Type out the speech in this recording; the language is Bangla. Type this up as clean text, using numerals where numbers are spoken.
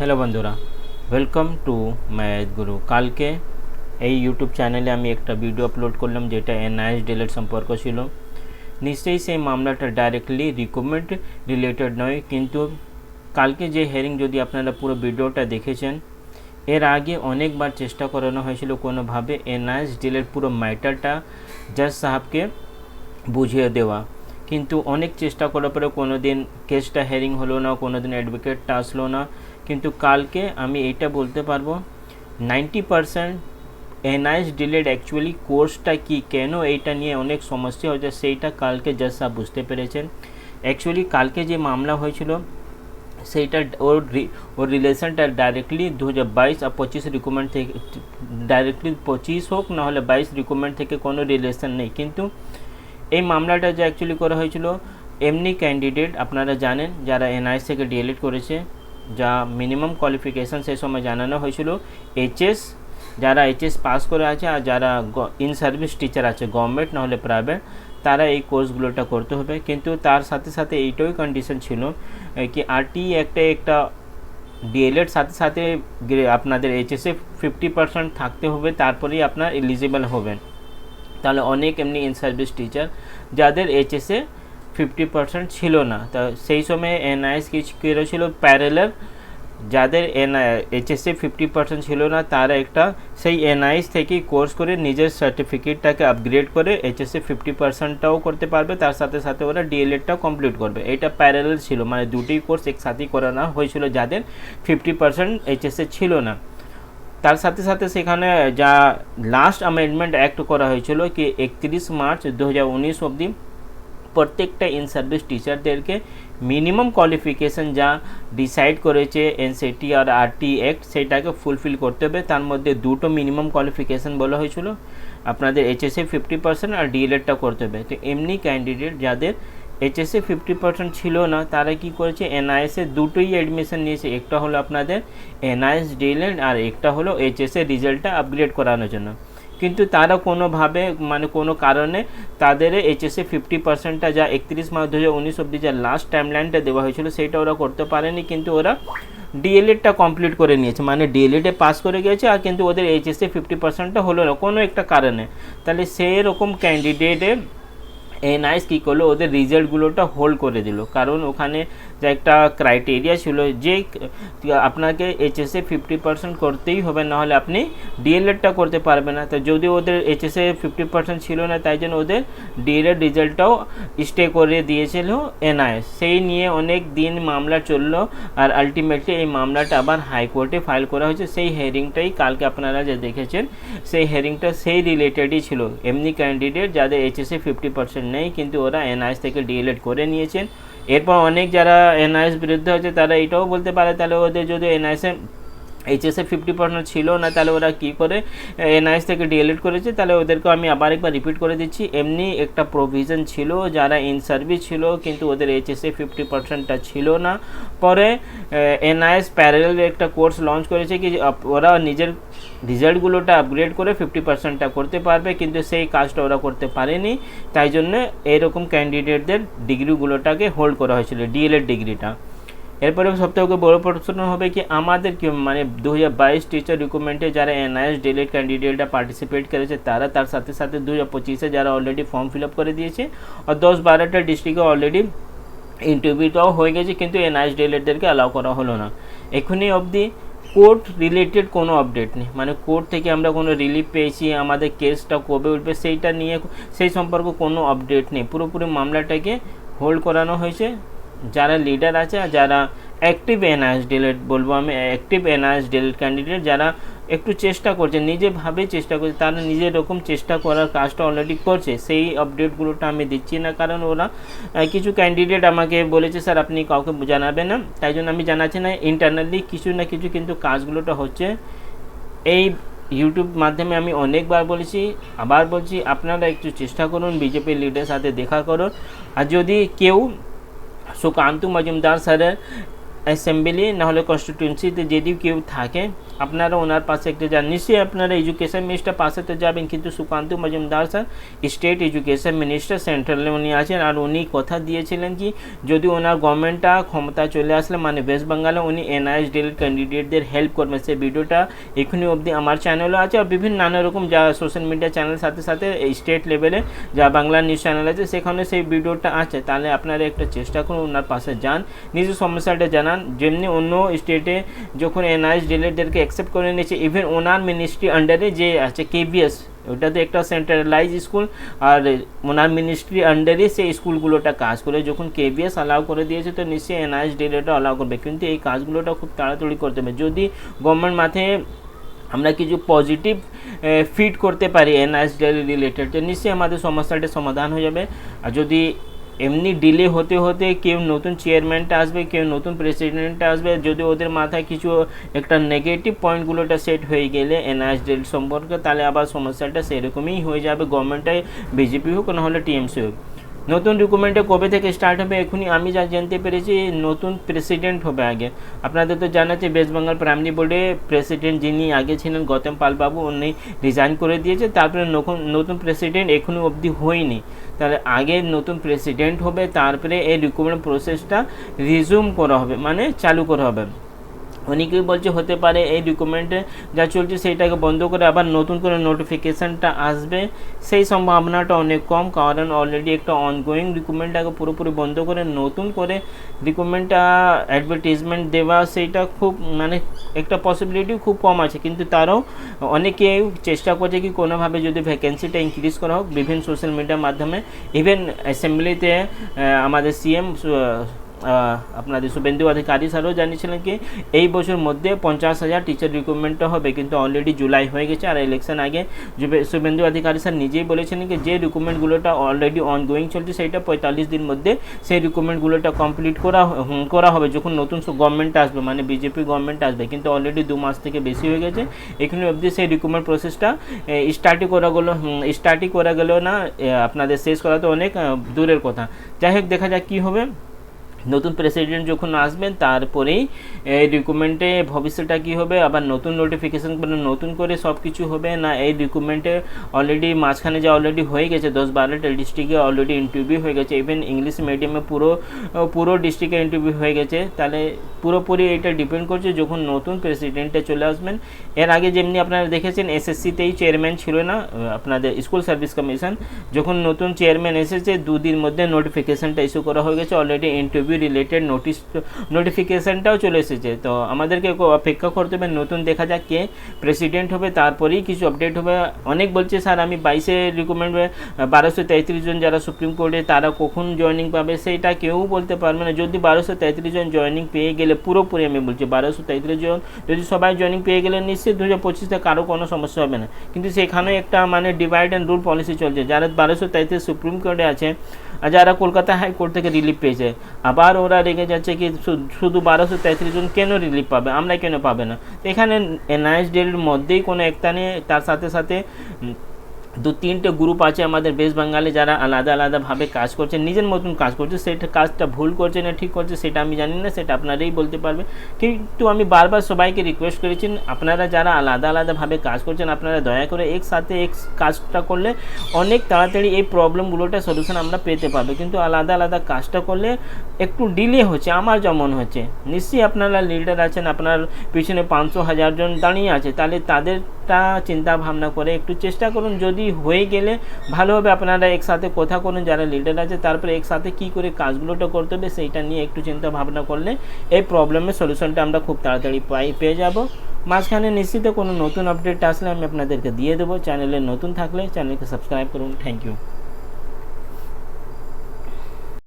হ্যালো বন্ধুরা, ওয়েলকাম টু ম্যাথ গুরু। কালকে এই ইউটিউব চ্যানেলে আমি একটা ভিডিও আপলোড করলাম যেটা এনআইএস ডিএলএড সম্পর্ক ছিল। নিশ্চয়ই সেই মামলাটা ডাইরেক্টলি রিকমেন্ড রিলেটেড নয়, কিন্তু কালকে যে হিয়ারিং যদি আপনারা পুরো ভিডিওটা দেখেছেন, এর আগে অনেকবার চেষ্টা করানো হয়েছিল কোনোভাবে এনআইএস ডিএলএড পুরো ম্যাটারটা জাজ সাহেবকে বুঝিয়ে দেওয়া, কিন্তু অনেক চেষ্টা করার পরে কোনো দিন কেসটা হিয়ারিং হলো না, কোনো দিন অ্যাডভোকেটটা আসলো না। কিন্তু কালকে আমি এটা বলতে পারবো 90% এনআইএস ডিলেড অ্যাকচুয়ালি কোর্সটা কি, কেন এইটা নিয়ে অনেক সমস্যা হয়েছে সেইটা কালকে জাজ সাহেব বুঝতে পেরেছেন। অ্যাকচুয়ালি কালকে যে মামলা হয়েছিল সেইটা ওর রিলেশনটা ডাইরেক্টলি 2022 আর 25 রিকমেন্ড থেকে, ডাইরেক্টলি 25 হোক না হলে 22 রিকমেন্ড থেকে কোনো রিলেশন নেই। কিন্তু এই মামলাটা যে অ্যাকচুয়ালি করা হয়েছিল এমনি ক্যান্ডিডেট আপনারা জানেন যারা এনআইএস থেকে ডিএলএড করেছে, যা মিনিমাম কোয়ালিফিকেশান সেই সময় জানানো হয়েছিল এইচএস, যারা এইচএস পাস করে আছে আর যারা ইন সার্ভিস টিচার আছে গভর্নমেন্ট না হলে প্রাইভেট, তারা এই কোর্সগুলোটা করতে হবে। কিন্তু তার সাথে সাথে এইটাই কন্ডিশন ছিল কি আরটি একটা ডিএলএড সাথে সাথে আপনাদের এইচএসে 50% থাকতে হবে, তারপরেই আপনার এলিজিবল হবেন। তাহলে অনেক এমনি ইন সার্ভিস টিচার যাদের এইচএসে 50% ছিল না, তা সেই সময় এনআইএস কিছু করেছিল প্যারালাল, যাদের এইচএসে 50% ছিল না তারা একটা সেই এনআইএস থেকেই কোর্স করে নিজের সার্টিফিকেটটাকে আপগ্রেড করে এইচএসে 50%টাও করতে পারবে, তার সাথে সাথে ওরা ডিএলএডটাও কমপ্লিট করবে। এটা প্যারালাল ছিল, মানে দুটোই কোর্স একসাথেই করানো হয়েছিল যাদের 50% এইচএসে ছিল না। তার সাথে সাথে সেখানে যা লাস্ট অ্যামেন্ডমেন্ট অ্যাক্ট করা হয়েছিল কি 31 মার্চ 2019 অবধি প্রত্যেকটা ইন সার্ভিস টিচারদেরকে মিনিমাম কোয়ালিফিকেশান যা ডিসাইড করেছে এনসিটি আর আরটি অ্যাক্ট সেটাকে ফুলফিল করতে হবে। তার মধ্যে দুটো মিনিমাম কোয়ালিফিকেশান বলা হয়েছিল, আপনাদের এইচএসএ 50% আর ডিএলএডটা করতে হবে। তো এমনি ক্যান্ডিডেট যাদের এইচএসএ 50% ছিল না তারা কি করেছে এনআইএসে দুটোই অ্যাডমিশন নিয়েছে, একটা হলো আপনাদের এনআইএস ডিএলএড আর একটা হলো এইচএসএ রেজাল্টটা আপগ্রেড করানোর জন্য। কিন্তু তারা কোনোভাবে মানে কোনো কারণে তাদের এইচএসএ 50%টা যা 31 মার্চ 2019 অবধি যা লাস্ট টাইমলাইনটা দেওয়া হয়েছিল সেইটা ওরা করতে পারেনি, কিন্তু ওরা ডিএলএডটা কমপ্লিট করে নিয়েছে, মানে ডিএলএডে পাস করে গেছে আর কিন্তু ওদের এইচএসএ 50%টা হলো না কোনো একটা কারণে। তাহলে সেই রকম ক্যান্ডিডেটে এনআইএস কী করলো ওদের রেজাল্টগুলোটা হোল্ড করে দিল, কারণ ওখানে যে একটা ক্রাইটেরিয়া ছিল যে আপনাকে এইচএসএ 50% করতেই হবে, নাহলে আপনি ডিএলএডটা করতে পারবেন না। তো যদি ওদের এইচএসএ 50% ছিল না তাই জন্য ওদের ডিএলএড রেজাল্টটাও স্টে করে দিয়েছিল এনআইএস। সেই নিয়ে অনেক দিন মামলা চললো আর আলটিমেটলি এই মামলাটা আবার হাইকোর্টে ফাইল করা হয়েছে। সেই হিয়ারিংটাই কালকে আপনারা যে দেখেছেন সেই হিয়ারিংটা সেই রিলেটেডই ছিল, এমনি ক্যান্ডিডেট যাদের এইচএসএ 50% নেই কিন্তু ওরা এনআইএস থেকে ডিএলএড করে নিয়েছেন। এরপর অনেক যারা এনআইএস বিরুদ্ধে হচ্ছে তারা এটাও বলতে পারে তাহলে ওদের যদি এনআইএসে এইচএসএ 50% ছিল না তাহলে ওরা কী করে এনআইএস থেকে ডিএলএড করেছে। তাহলে ওদেরকে আমি আবার একবার রিপিট করে দিচ্ছি, এমনি একটা প্রভিশন ছিল যারা ইন সার্ভিস ছিল কিন্তু ওদের এইচএসএ 50%টা ছিল না, পরে এনআইএস প্যারালাল একটা কোর্স লঞ্চ করেছে কি ওরা নিজের রেজাল্টগুলোটা আপগ্রেড করে 50%টা করতে পারবে, কিন্তু সেই কাজটা ওরা করতে পারেনি। তাই জন্য এরকম ক্যান্ডিডেটদের ডিগ্রিগুলোটাকে হোল্ড করা হয়েছিল, ডিএলএড ডিগ্রিটা। এরপরে সবথেকে বড় প্রশ্ন হবে কি আমাদের কি মানে 2022 টিচার রিক্রুটমেন্টে যারা এনআইএস ডিএলএড ক্যান্ডিডেটরা পার্টিসিপেট করেছে তারা, তার সাথে সাথে 2025-এ যারা অলরেডি ফর্ম ফিল আপ করে দিয়েছে আর 10-12টা ডিস্ট্রিক্টে অলরেডি ইন্টারভিউটাও হয়ে গেছে, কিন্তু এনআইএস ডিএলএডদেরকে অ্যালাউ করা হলো না। এখনই অবধি কোর্ট রিলেটেড কোনো আপডেট নেই, মানে কোর্ট থেকে আমরা কোনো রিলিফ পেয়েছি, আমাদের কেসটা কবে উঠবে সেইটা নিয়ে সেই সম্পর্কে কোনো আপডেট নেই। পুরোপুরি মামলাটাকে হোল্ড করানো হয়েছে। যারা লিডার আছে আর যারা অ্যাক্টিভ এনআইএস ডিএলএড বলবো আমি, অ্যাক্টিভ এনআইএস ডিএলএড ক্যান্ডিডেট যারা একটু চেষ্টা করছে, নিজেভাবে চেষ্টা করছে, তারা নিজের রকম চেষ্টা করার কাজটা অলরেডি করছে, সেই আপডেটগুলোটা আমি দিচ্ছি না, কারণ ওরা কিছু ক্যান্ডিডেট আমাকে বলেছে স্যার আপনি কাউকে জানাবেন না, তাই জন্য আমি জানাচ্ছি না। ইন্টারনালি কিছু না কিছু কিন্তু কাজগুলোটা হচ্ছে। এই ইউটিউব মাধ্যমে আমি অনেকবার বলেছি, আবার বলছি, আপনারা একটু চেষ্টা করুন বিজেপির লিডারের সাথে দেখা করুন। আর যদি কেউ সুকান্ত মজুমদার স্যারের অ্যাসেম্বলি না হলে কনস্টিটিউয়েন্সিতে যদি কেউ থাকে আপনারা ওনার পাশে একটা যান। নিশ্চয়ই আপনারা এডুকেশন মিনিস্টার পাশে তো যাবেন, কিন্তু Sukanta Majumdar sir state education minister সেন্ট্রালে উনি আছেন, আর উনি কথা দিয়েছিলেন কি যদি ওনার গভর্নমেন্টটা ক্ষমতা চলে আসলে মানে ওয়েস্ট বেঙ্গলে উনি এনআইএস ডিএলএড ক্যান্ডিডেটদের হেল্প করবেন। সেই ভিডিওটা এখনই অবধি আমার চ্যানেলও আছে, আর বিভিন্ন নানা রকম যা সোশ্যাল মিডিয়া চ্যানেলের সাথে সাথে স্টেট লেভেলে যা বাংলা নিউজ চ্যানেল আছে সেখানে সেই ভিডিওটা আছে। তাহলে আপনারা একটা চেষ্টা করুন ওনার পাশে যান, নিজের সমস্যাটা জানান। যেমনি অন্য স্টেটে যখন এনআইএস ডিএলএডদেরকে অ্যাকসেপ্ট করে নিয়েছে, ইভেন ওনার মিনিস্ট্রি আন্ডারে যে আছে কেবিএস, ওটা তো একটা সেন্ট্রালাইজ স্কুল, আর ওনার মিনিস্ট্রি আন্ডারে সেই স্কুলগুলোটা কাজ করে। যখন কেবিএস অ্যালাউ করে দিয়েছে তো নিশ্চয়ই এনআইএস ডিএলএডটা অ্যালাউ করবে, কিন্তু এই কাজগুলোটা খুব তাড়াতাড়ি করতে হবে। যদি গভর্নমেন্ট মাঠে আমরা কিছু পজিটিভ ফিট করতে পারি এনআইএস ডিএলএড রিলেটেড, তো নিশ্চয়ই আমাদের সমস্যাটা সমাধান হয়ে যাবে। আর যদি এমনি ডিলে হতে হতে কেউ নতুন চেয়ারম্যানটা আসবে, কেউ নতুন প্রেসিডেন্টটা আসবে, যদি ওদের মাথায় কিছু একটা নেগেটিভ পয়েন্টগুলোটা সেট হয়ে গেলে এনআইএস ডিএলএড সম্পর্কে, তাহলে আবার সমস্যাটা সেরকমই হয়ে যাবে, গভর্নমেন্টে বিজেপি হোক না হলে টিএমসি হোক। নতুন রিক্রুটমেন্টে কবে থেকে স্টার্ট হবে এখনই আমি যা জানতে পেরেছি, নতুন প্রেসিডেন্ট হবে আগে। আপনাদের তো জানা আছে ওয়েস্ট বেঙ্গল প্রাইমারি বোর্ডে প্রেসিডেন্ট যিনি আগে ছিলেন গৌতম পাল বাবু, উনি রিজাইন করে দিয়েছে। তারপরে নতুন প্রেসিডেন্ট এখনও অবধি হয়নি, তাহলে আগে নতুন প্রেসিডেন্ট হবে, তারপরে এই রিক্রুটমেন্ট প্রসেসটা রিজিউম করা হবে, মানে চালু করা হবে। অনেকেই বলছে হতে পারে এই রিক্রুটমেন্টে যা চলছে সেইটাকে বন্ধ করে আবার নতুন করে নোটিফিকেশানটা আসবে, সেই সম্ভাবনাটা অনেক কম, কারণ অলরেডি একটা অনগোয়িং রিক্রুটমেন্টটাকে পুরোপুরি বন্ধ করে নতুন করে রিক্রুটমেন্টটা অ্যাডভার্টিজমেন্ট দেওয়া, সেইটা খুব মানে একটা পসিবিলিটি খুব কম আছে। কিন্তু তারাও অনেকেই চেষ্টা করছে কি কোনোভাবে যদি ভ্যাকেন্সিটা ইনক্রিজ করা হোক বিভিন্ন সোশ্যাল মিডিয়ার মাধ্যমে। ইভেন অ্যাসেম্বলিতে আমাদের সিএম আপনাদের শুভেন্দু অধিকারী স্যারও জানিয়েছিলেন কি এই বছর মধ্যে 50,000 টিচার রিক্রুটমেন্টটা হবে, কিন্তু অলরেডি জুলাই হয়ে গেছে। আর ইলেকশন আগে শুভেন্দু অধিকারী স্যার নিজেই বলেছিলেন কি যে রিক্রুটমেন্টগুলোটা অলরেডি অনগোয়িং চলছে সেইটা 45 দিন মধ্যে সেই রিক্রুটমেন্টগুলোটা কমপ্লিট করা হবে যখন নতুন গভর্নমেন্ট আসবে, মানে বিজেপি গভর্নমেন্ট আসবে। কিন্তু অলরেডি 2 মাস থেকে বেশি হয়ে গেছে, এখানে অবধি সেই রিক্রুটমেন্ট প্রসেসটা স্টার্টই করা গেল না, আপনাদের শেষ করা তো অনেক দূরের কথা। যাই হোক দেখা যাক কী হবে। নতুন প্রেসিডেন্ট যখন আসবেন তারপরেই এই রিক্রুটমেন্টে ভবিষ্যৎটা কী হবে, আবার নতুন নোটিফিকেশান করে নতুন করে সব কিছু হবে না। এই রিক্রুটমেন্টে অলরেডি মাঝখানে যা অলরেডি হয়ে গেছে 10-12টা ডিস্ট্রিক্টে অলরেডি ইন্টারভিউ হয়ে গেছে, ইভেন ইংলিশ মিডিয়ামে পুরো ডিস্ট্রিক্টে ইন্টারভিউ হয়ে গেছে। তাহলে পুরোপুরি এটা ডিপেন্ড করছে যখন নতুন প্রেসিডেন্টে চলে আসবেন। এর আগে যেমনি আপনারা দেখেছেন এসএসসিতেই চেয়ারম্যান ছিল না আপনাদের স্কুল সার্ভিস কমিশন, যখন নতুন চেয়ারম্যান এসেছে 2 দিন মধ্যে নোটিফিকেশানটা ইস্যু করা হয়ে গেছে, অলরেডি ইন্টারভিউ রিলেটেড নোটিফিকেশানটাও চলে এসেছে। তো আমাদেরকে অপেক্ষা করতে হবে, নতুন দেখা যাক কে প্রেসিডেন্ট হবে, তারপরেই কিছু আপডেট হবে। অনেক বলছে স্যার আমি 22-এ রিক্রুটমেন্ট 1233 জন যারা সুপ্রিম কোর্টে তারা কখন জয়েনিং পাবে সেইটা কেউ বলতে পারবে না। যদি 1233 জন জয়েনিং পেয়ে গেলে, পুরোপুরি আমি বলছি 1233 জন যদি সবাই জয়েনিং পেয়ে গেলে নিশ্চয়ই 2025-তে কারো কোনো সমস্যা হবে না। কিন্তু সেখানে একটা মানে ডিভাইড অ্যান্ড রুল পলিসি চলছে, যারা 1233 সুপ্রিম কোর্টে আছে আর যারা কলকাতা হাইকোর্ট থেকে রিলিফ পেয়েছে, আবার ওরা রেগে যাচ্ছে কি শুধু 1233 জন কেন রিলিফ পাবে, আমরা কেন পাবে না। এখানে এনআইএস ডিএলএড মধ্যেই কোনো একটা নেই, তার সাথে সাথে 2-3টে গ্রুপ আছে আমাদের ওয়েস্ট বেঙ্গলে যারা আলাদা আলাদাভাবে কাজ করছে, নিজের মতন কাজ করছে, সেটা কাজটা ভুল করছে না ঠিক করছে সেটা আমি জানি না, সেটা আপনারাই বলতে পারবে। কিন্তু আমি বারবার সবাইকে রিকোয়েস্ট করেছি আপনারা যারা আলাদা আলাদাভাবে কাজ করছেন আপনারা দয়া করে একসাথে কাজটা করলে অনেক তাড়াতাড়ি এই প্রবলেমগুলোটা সলিউশন আমরা পেতে পারবো। কিন্তু আলাদা আলাদা কাজটা করলে একটু ডিলে হচ্ছে আমার যেমন হচ্ছে। নিশ্চয়ই আপনারা লিডার আছেন, আপনার পিছনে 500,000 জন দাঁড়িয়ে আছে, তাহলে তাদেরটা চিন্তা ভাবনা করে একটু চেষ্টা করুন, যদি হয়ে গেলে ভালো হবে। আপনারা একসাথে কথা করুন যারা লিডার আছে, তারপরে একসাথে কি করে কাজগুলোটা করতে হবে সেইটা নিয়ে একটু চিন্তা ভাবনা করলে এই প্রবলেমের সলিউশনটা আমরা খুব তাড়াতাড়ি পেয়ে যাব। মাঝখানে নিশ্চিত কোনো নতুন আপডেট আসলে আমি আপনাদেরকে দিয়ে দেবো। চ্যানেলে নতুন থাকলে চ্যানেলকে সাবস্ক্রাইব করুন। Thank you.